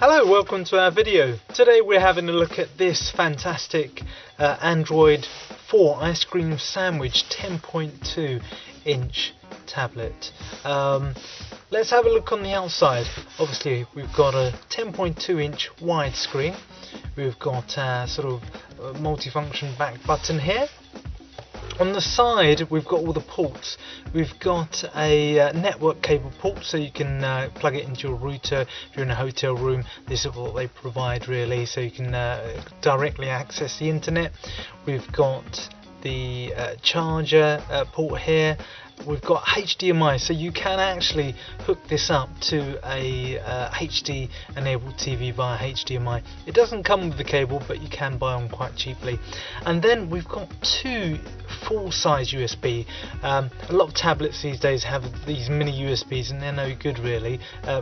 Hello, welcome to our video. Today we're having a look at this fantastic Android 4 ice cream sandwich 10.2 inch tablet. Let's have a look on the outside. Obviously we've got a 10.2 inch widescreen. We've got a sort of multifunction back button here. On the side we've got all the ports. We've got a network cable port, so you can plug it into your router. If you're in a hotel room, this is what they provide really, so you can directly access the internet. We've got the charger port here. We've got HDMI, so you can actually hook this up to a HD enabled TV via HDMI. It doesn't come with the cable, but you can buy one quite cheaply. And then we've got two full-size USB. A lot of tablets these days have these mini USBs and they're no good really.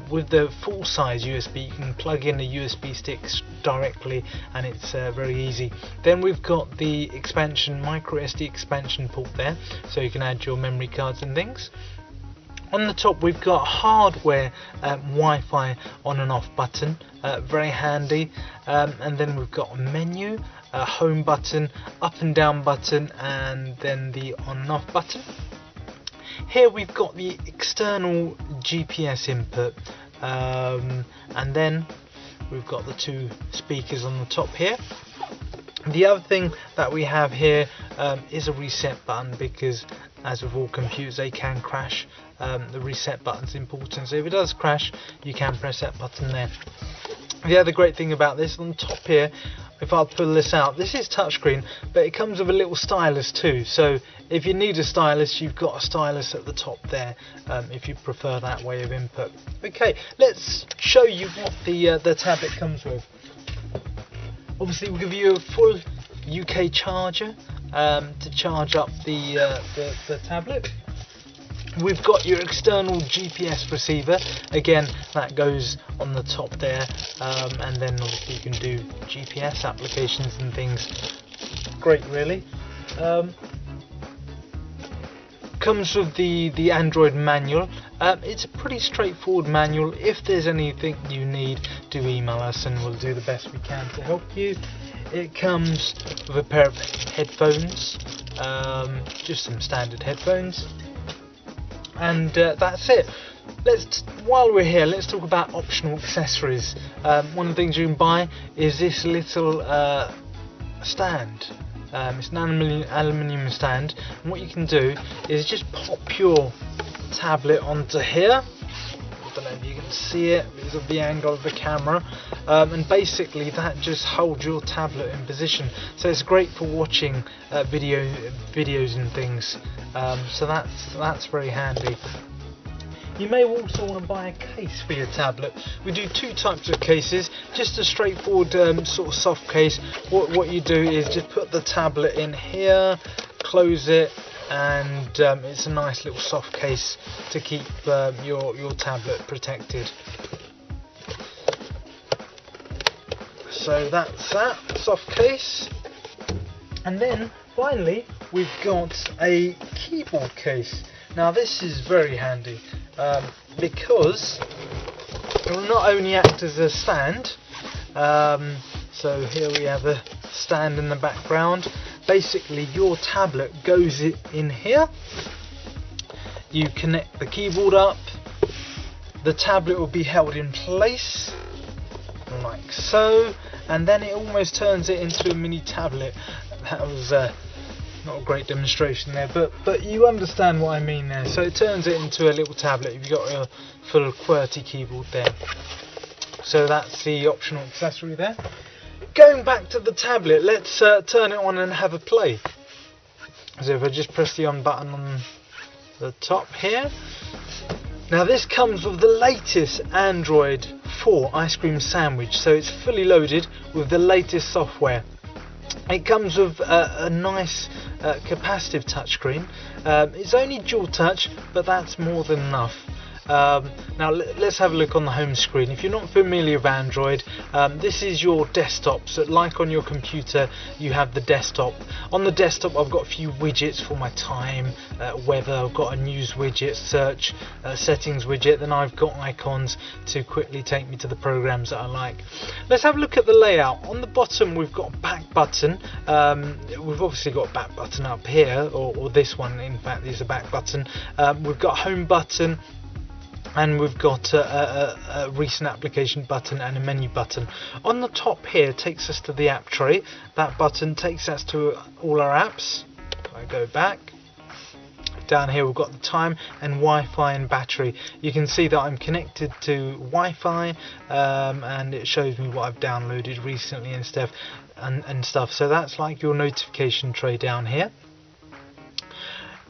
With the full-size USB you can plug in a USB stick directly and it's very easy. Then we've got the expansion, micro SD expansion port there, so you can add your memory cards and things. On the top we've got hardware Wi-Fi on and off button, very handy, and then we've got a menu, a home button, up and down button, and then the on and off button. Here we've got the external GPS input, and then we've got the two speakers on the top here. The other thing that we have here is a reset button, because as with all computers they can crash. The reset button is important, so if it does crash you can press that button there. The other great thing about this, on top here, if I pull this out, this is touchscreen, but it comes with a little stylus too, so if you need a stylus you've got a stylus at the top there, if you prefer that way of input. Okay, let's show you what the tablet comes with. Obviously we'll give you a full UK charger to charge up the tablet. We've got your external GPS receiver, again that goes on the top there, and then obviously you can do GPS applications and things. Great really. Comes with the Android manual. It's a pretty straightforward manual. If there's anything you need, do email us and we'll do the best we can to help you. It comes with a pair of headphones, just some standard headphones, and that's it. While we're here, let's talk about optional accessories. One of the things you can buy is this little stand. It's an aluminium stand, and what you can do is just pop your tablet onto here. I don't know if you can see it because of the angle of the camera, and basically that just holds your tablet in position, so it's great for watching videos and things, so that's very handy. You may also want to buy a case for your tablet. We do two types of cases. Just a straightforward sort of soft case. What you do is just put the tablet in here, close it, and it's a nice little soft case to keep your tablet protected. So that's that soft case. And then finally we've got a keyboard case. Now this is very handy, because it will not only act as a stand, so here we have a stand in the background. Basically your tablet goes in here, you connect the keyboard up, the tablet will be held in place like so, and then it almost turns it into a mini tablet. That was not a great demonstration there, but you understand what I mean there. So it turns it into a little tablet. You've got a full QWERTY keyboard there. So that's the optional accessory there. Going back to the tablet, let's turn it on and have a play. So if I just press the on button on the top here. Now this comes with the latest Android 4 ice cream sandwich, so it's fully loaded with the latest software. It comes with a nice capacitive touchscreen. It's only dual touch, but that's more than enough. Now let's have a look on the home screen. If you're not familiar with Android, this is your desktop. So like on your computer, you have the desktop. On the desktop, I've got a few widgets for my time, weather. I've got a news widget, search, settings widget. Then I've got icons to quickly take me to the programs that I like. Let's have a look at the layout. On the bottom, we've got a back button. We've obviously got a back button up here, or this one in fact is a back button. We've got a home button, and we've got a recent application button and a menu button. On the top here takes us to the app tray. That button takes us to all our apps. If I go back, down here we've got the time and Wi-Fi and battery. You can see that I'm connected to Wi-Fi, and it shows me what I've downloaded recently and stuff. So that's like your notification tray down here.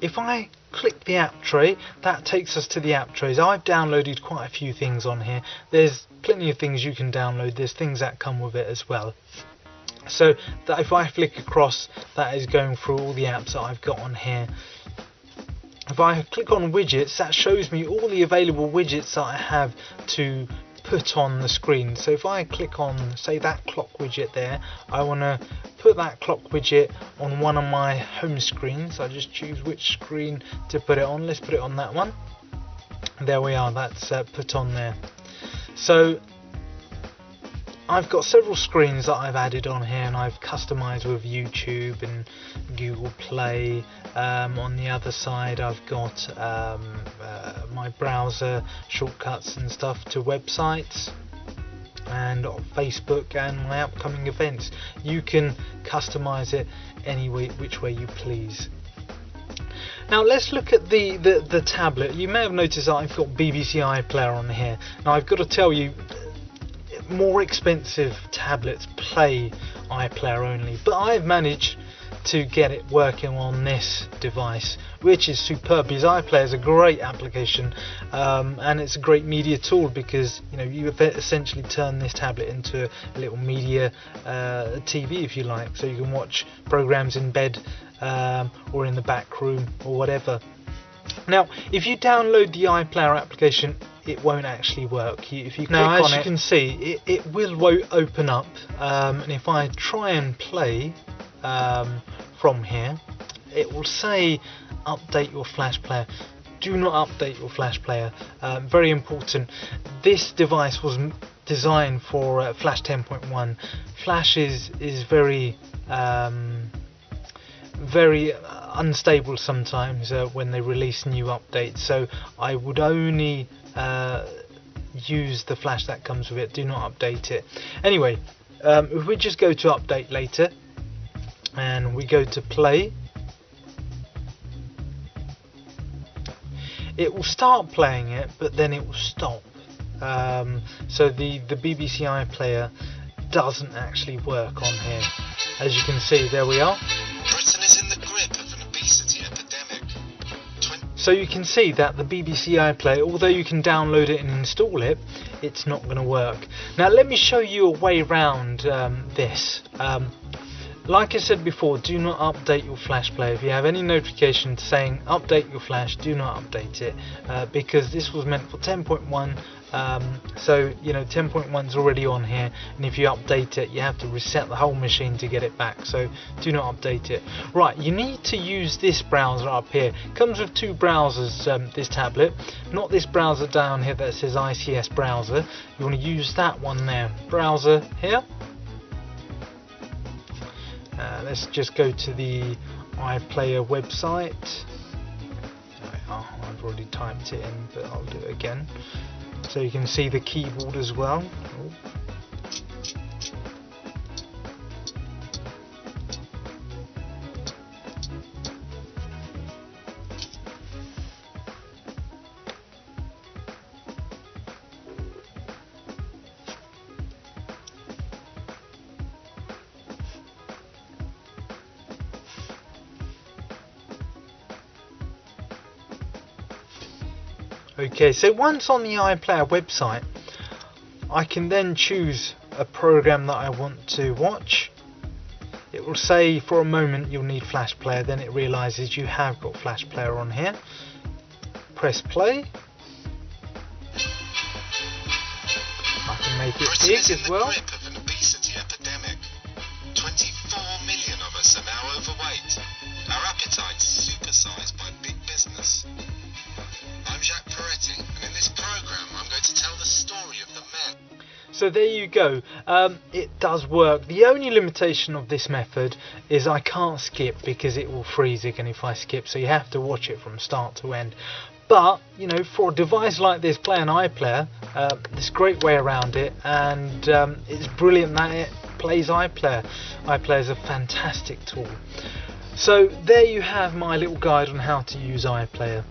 If I click the app tray, that takes us to the app trays. I've downloaded quite a few things on here. There's plenty of things you can download. There's things that come with it as well. So that if I flick across, that is going through all the apps that I've got on here. If I click on widgets, that shows me all the available widgets that I have to put on the screen. So if I click on, say, that clock widget there, I want to put that clock widget on one of my home screens. I just choose which screen to put it on. Let's put it on that one. There we are, that's put on there. So I've got several screens that I've added on here, and I've customized with YouTube and Google Play. On the other side, I've got my browser shortcuts and stuff to websites, and Facebook, and my upcoming events. You can customize it any way, which way you please. Now let's look at the tablet. You may have noticed that I've got BBC iPlayer on here. Now I've got to tell you, more expensive tablets play iPlayer only, but I've managed to get it working on this device, which is superb, because iPlayer is a great application, and it's a great media tool, because you essentially turn this tablet into a little media TV, if you like, so you can watch programs in bed, or in the back room, or whatever. Now if you download the iPlayer application, it won't actually work. If you click on it, as you can see, it will open up, and if I try and play from here, it will say update your Flash player. Do not update your Flash player. Very important. This device was designed for Flash 10.1. Flash is very unstable sometimes when they release new updates, so I would only use the Flash that comes with it. Do not update it. Anyway, if we just go to update later and we go to play, it will start playing it, but then it will stop. So the BBC iPlayer doesn't actually work on here. As you can see, there we are. Britain is in the grip of an obesity epidemic. So you can see that the BBC iPlayer, although you can download it and install it, it's not going to work. Now let me show you a way around this. Like I said before, do not update your Flash player. If you have any notification saying update your Flash, do not update it, because this was meant for 10.1. So 10.1 is already on here, and if you update it, you have to reset the whole machine to get it back. So do not update it. Right, you need to use this browser up here. It comes with two browsers, this tablet, not this browser down here that says ICS browser. You want to use that one there. Browser here. Let's just go to the iPlayer website. I've already typed it in, but I'll do it again, so you can see the keyboard as well. Okay, so once on the iPlayer website, I can then choose a program that I want to watch. It will say for a moment you'll need Flash Player, then it realizes you have got Flash Player on here. Press play, make it Britain big is in as the well. grip of an obesity epidemic. 24 million of us are now overweight. Our appetites supersized by big business. I'm Jacques Peretti, and in this program I'm going to tell the story of the men. So there you go. It does work. The only limitation of this method is I can't skip because it will freeze again if I skip, so you have to watch it from start to end. But you know, for a device like this, play an iPlayer, there's a great way around it, and it's brilliant that it plays iPlayer. iPlayer is a fantastic tool. So there you have my little guide on how to use iPlayer.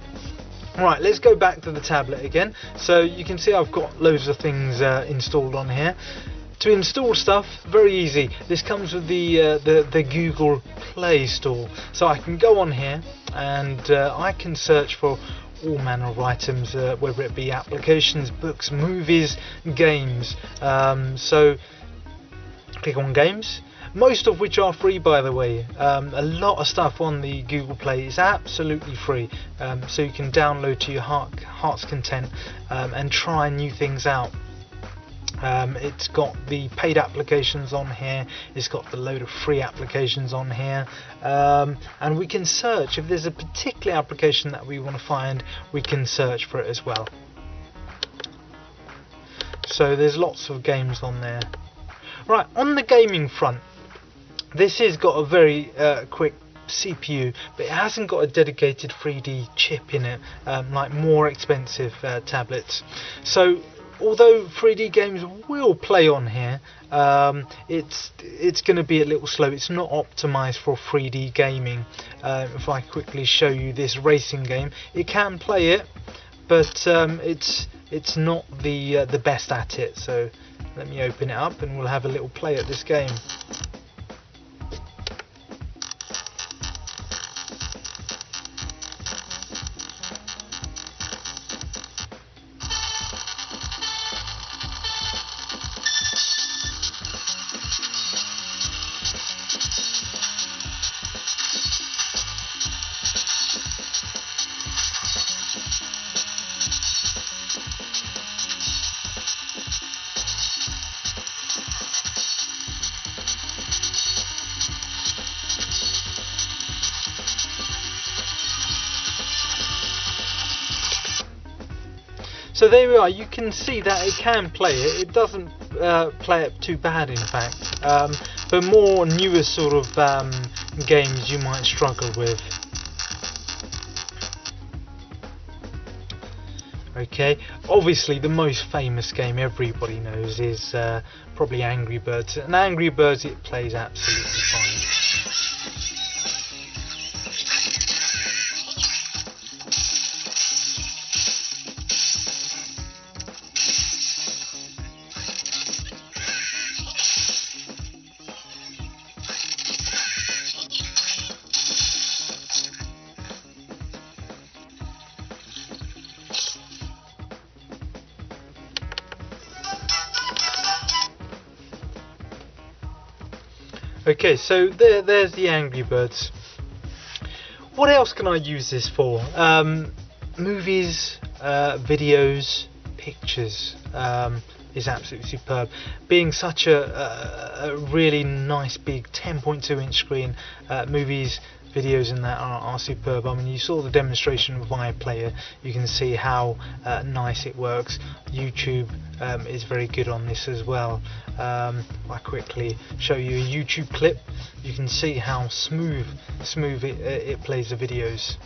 Right, let's go back to the tablet again. So you can see I've got loads of things installed on here. To install stuff, very easy. This comes with the Google Play Store. So I can go on here and I can search for all manner of items, whether it be applications, books, movies, games. So click on games, most of which are free, by the way. A lot of stuff on the Google Play is absolutely free, so you can download to your heart's content and try new things out. It's got the paid applications on here, it's got the load of free applications on here, and we can search. If there's a particular application that we want to find, we can search for it as well. So there's lots of games on there. Right, on the gaming front, this has got a very quick CPU, but it hasn't got a dedicated 3D chip in it, like more expensive tablets. So although 3D games will play on here, it's going to be a little slow. It's not optimized for 3D gaming. If I quickly show you this racing game, it can play it, but it's not the best at it. So let me open it up and we'll have a little play at this game. So there we are. You can see that it can play it. It doesn't play it too bad, in fact. But more newer sort of games you might struggle with. Okay, obviously the most famous game everybody knows is probably Angry Birds. And Angry Birds, it plays absolutely fine. Okay, so there's the Angry Birds. What else can I use this for? Movies, videos, pictures is absolutely superb. Being such a really nice big 10.2 inch screen, movies, videos and that are superb. I mean, you saw the demonstration of iPlayer. You can see how nice it works. YouTube is very good on this as well. I quickly show you a YouTube clip. You can see how smooth it plays the videos.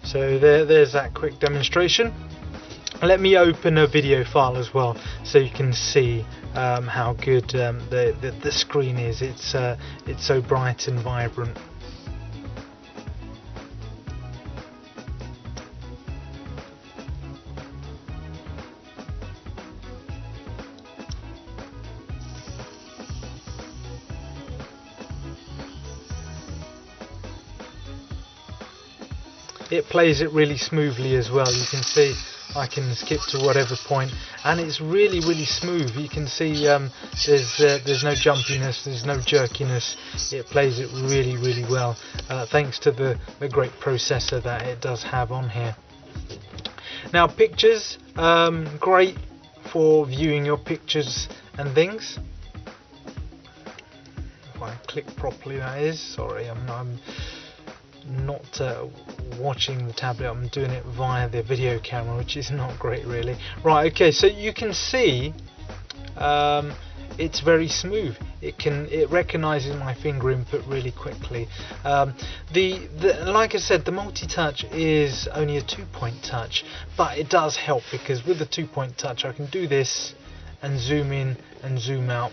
So there's that quick demonstration. Let me open a video file as well, so you can see how good the screen is. It's so bright and vibrant. it plays it really smoothly as well. You can see I can skip to whatever point, and it's really smooth. You can see there's no jumpiness, there's no jerkiness. It plays it really well, thanks to the great processor that it does have on here. Now pictures, great for viewing your pictures and things. If I click properly, that is. Sorry, I'm not watching the tablet, I'm doing it via the video camera, which is not great really. Right, okay, so you can see it's very smooth. It recognizes my finger input really quickly. Like I said, the multi-touch is only a 2-point touch, but it does help, because with the 2-point touch I can do this and zoom in and zoom out.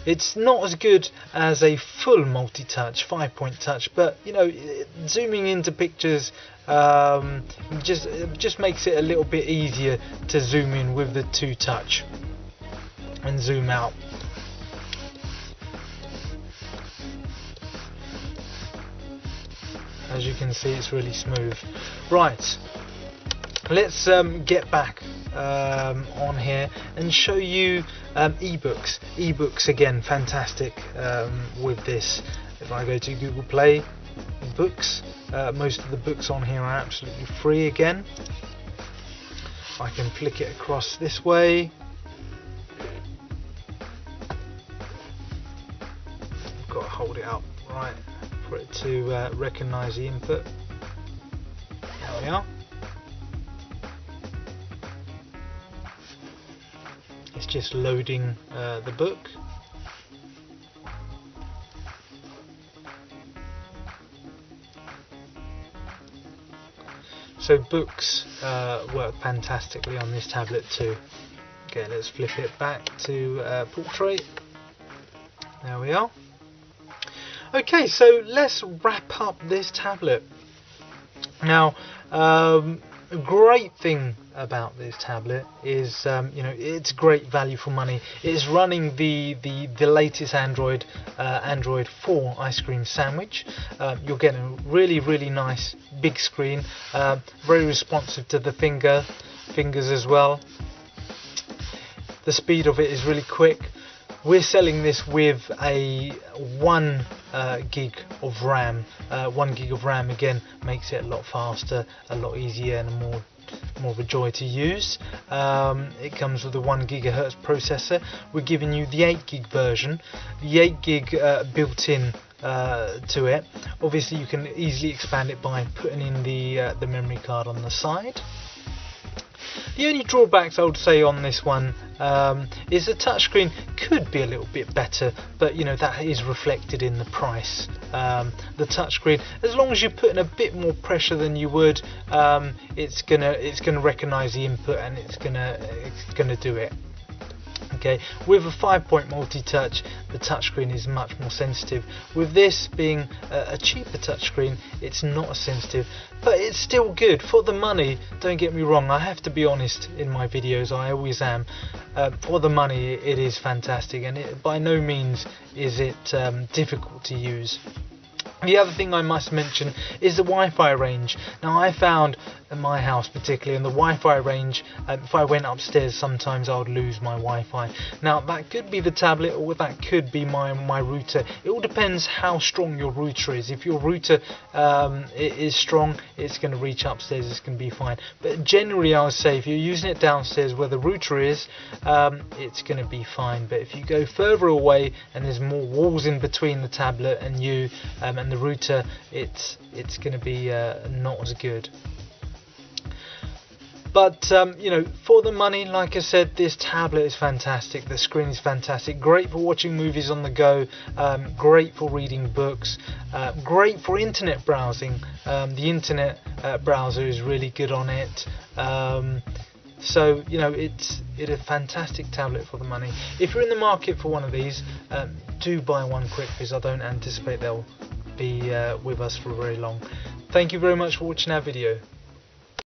It's not as good as a full multi-touch 5-point touch, but you know, zooming into pictures just makes it a little bit easier to zoom in with the 2-touch and zoom out. As you can see, it's really smooth. Right, let's get back on here and show you ebooks. Ebooks again, fantastic with this. If I go to Google Play Books, most of the books on here are absolutely free again. I can flick it across this way. I've got to hold it up right for it to recognise the input. There we are. It's just loading the book. So books work fantastically on this tablet too. Okay, let's flip it back to portrait. There we are. Okay, so let's wrap up this tablet. Now, a great thing about this tablet is, you know, it's great value for money. It's running the latest Android 4 ice cream sandwich. You're getting a really nice big screen, very responsive to the fingers as well. The speed of it is really quick. We're selling this with a 1 gig of RAM. 1 gig of RAM again makes it a lot faster, a lot easier, and more of a joy to use. It comes with a 1 gigahertz processor. We're giving you the 8 gig version. The 8 gig built in to it. Obviously, you can easily expand it by putting in the memory card on the side. The only drawbacks I would say on this one is the touchscreen could be a little bit better, but you know, that is reflected in the price. The touchscreen, as long as you're putting a bit more pressure than you would, it's gonna recognise the input, and it's gonna do it. Okay, with a 5-point multi-touch, the touchscreen is much more sensitive. With this being a cheaper touchscreen, it's not as sensitive, but it's still good for the money. Don't get me wrong, I have to be honest in my videos, I always am. For the money, it is fantastic, and by no means is it difficult to use. The other thing I must mention is the Wi-Fi range. Now, I found in my house particularly, in the Wi-Fi range, if I went upstairs, sometimes I would lose my Wi-Fi. Now, that could be the tablet, or that could be my router. It all depends how strong your router is. If your router is strong, it's going to reach upstairs, it's going to be fine. But generally, I would say if you're using it downstairs where the router is, it's going to be fine. But if you go further away and there's more walls in between the tablet and you and the router, it's going to be not as good. But you know, for the money, like I said, this tablet is fantastic. The screen is fantastic. Great for watching movies on the go. Great for reading books. Great for internet browsing. The internet browser is really good on it. So you know, it's a fantastic tablet for the money. If you're in the market for one of these, do buy one quick, because I don't anticipate they'll be with us for very long. Thank you very much for watching our video.